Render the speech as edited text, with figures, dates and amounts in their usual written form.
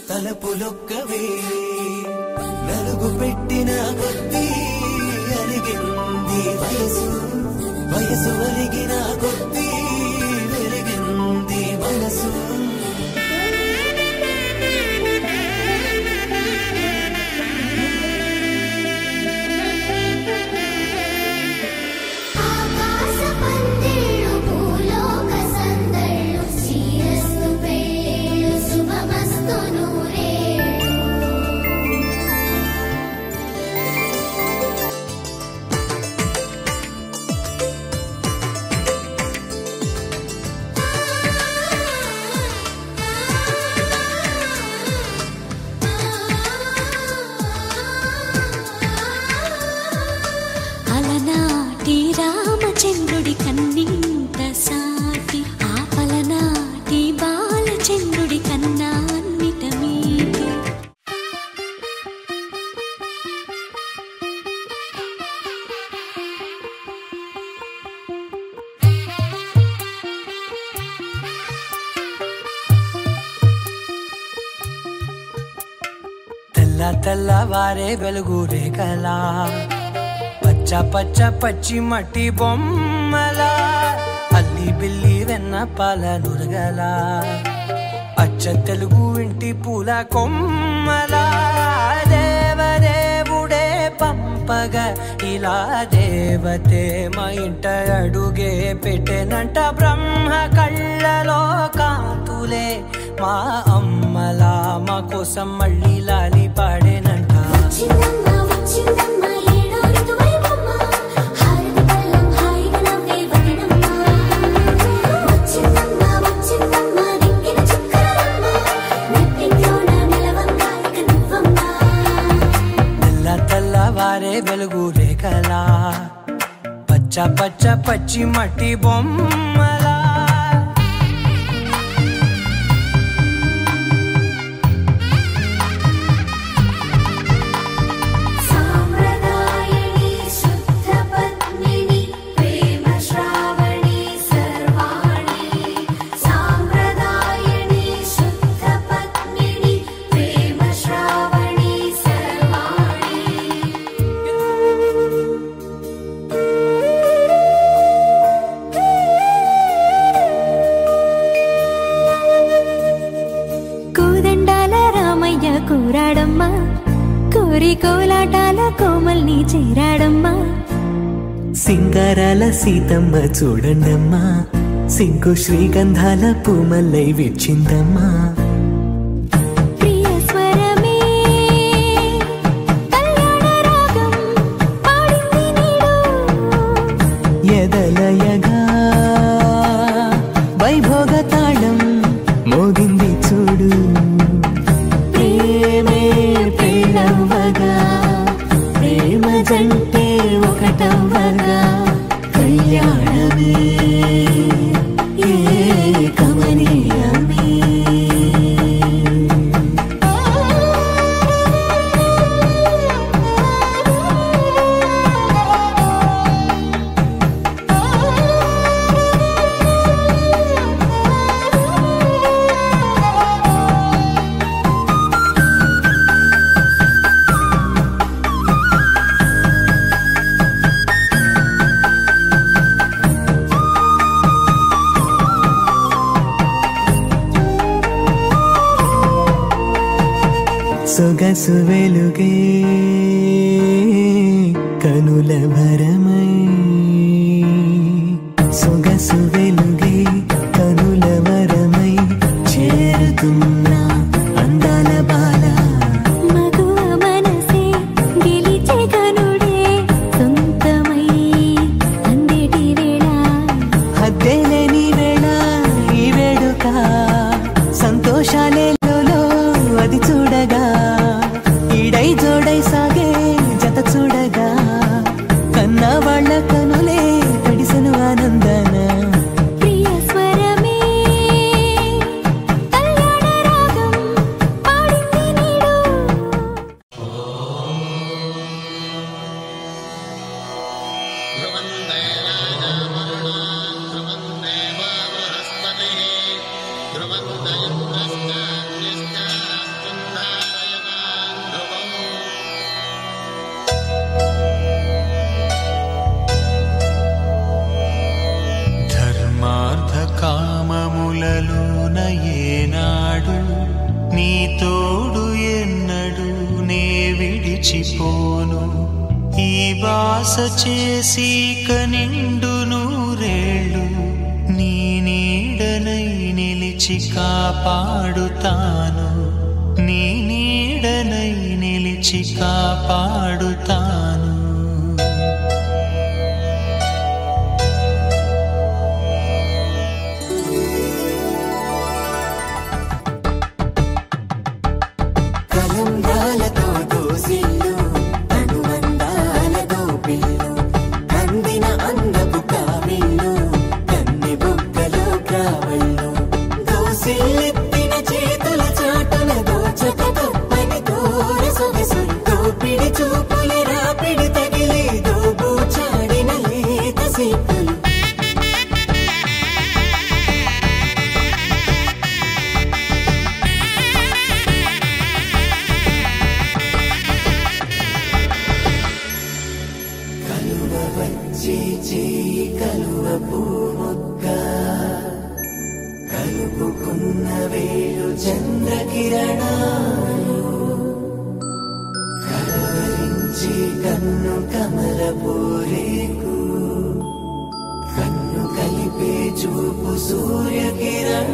తలపులొక్కవే నలుగు పెట్టిన కొద్దీ అలిగింది వయసు వయసు అలిగిన కొద్దీ వెలిగింది మనసు రామచంద్రుడి కన్నింత సాటి ఆపలనాటి బాలచంద్రుడి కన్నా అన్నిట మీది తెల్ల తెల్లవారే వెలుగు రేఖలా పచ్చ పచ్చ పచ్చి మట్టి బొమ్మల అల్లి బిల్లి వెన్న పాల నురగల అచ్చ తెలుగు ఇంటి పూల కొమ్మల దేవదేవుడే పంపగ ఇలా దేవతే మా ఇంట అడుగే పెట్టెనంట బ్రహ్మ కళ్ళలో కాంతులే మా అమ్మలా మా కోసం మళ్ళీ లాలి పాడేనంట తెల్లవారే వెలుగు రేఖలా పచ్చ పచ్చ పచ్చి మట్టి బొమ్మలా కూరాడమ్మా కోరి కోలాటాల కోమల్ని చేరాడమ్మా సింగారాల సీతమ్మ చూడండమ్మా సింకు శ్రీగంధాల పూమల్లై విచ్చిందమ్మా ప్రియస్వరమే కళ్యాణ రాగం పాడింది నీడు ఎదలయగా వైభోగ తాళం మోగింది చూడు ప్రేమ జంటే ఒకటవ్వగా కళ్యాణమే కమనీయమే సొగసు వెలుగే కనుల భరమై సొగసు వెలుగే కనుల వరమై చేరుతున్నా అందాల బాల మగువ మనసే గెలిచే కనుడే సొంతమై అందేటి వేళ హద్దేలేని వేళ ఈ వేడుక సంతోషాలే అది చూడగా ఈడై జోడై సాగే జత చూడగా కన్నా వాళ్ళ కనులే తడిసెను ఆనందన ప్రియస్వరమే కళ్యాణ రాగం పాడింది నీడు ధ్రువం నిలిచిపోను ఈ వాస చేసి కనిండు నూరేళ్ళు నీ నీడనై నిలిచి కాపాడుతాను నీ నీడనై నిలిచి కాపాడుతాను కలంబ్రాలతో దోసిల్లు అనువందాలతో పిల్లు అందిన అందపు కావిళ్ళు కన్నె బుగ్గలో కావళ్ళు దోసిల్లెత్తిన చేతుల చాటున దోచక తప్పని దూర సొగసులు దోపిడి చూపుల రాపిడి తగిలి దోబూచాడిన లేత సీపులు కలువ పూముక్క కలుపుకున్న వేళు చంద్రకిరణాలు కలవరించి కన్ను కమల పూరేకు కన్ను కలిపే చూపు సూర్యకిరణ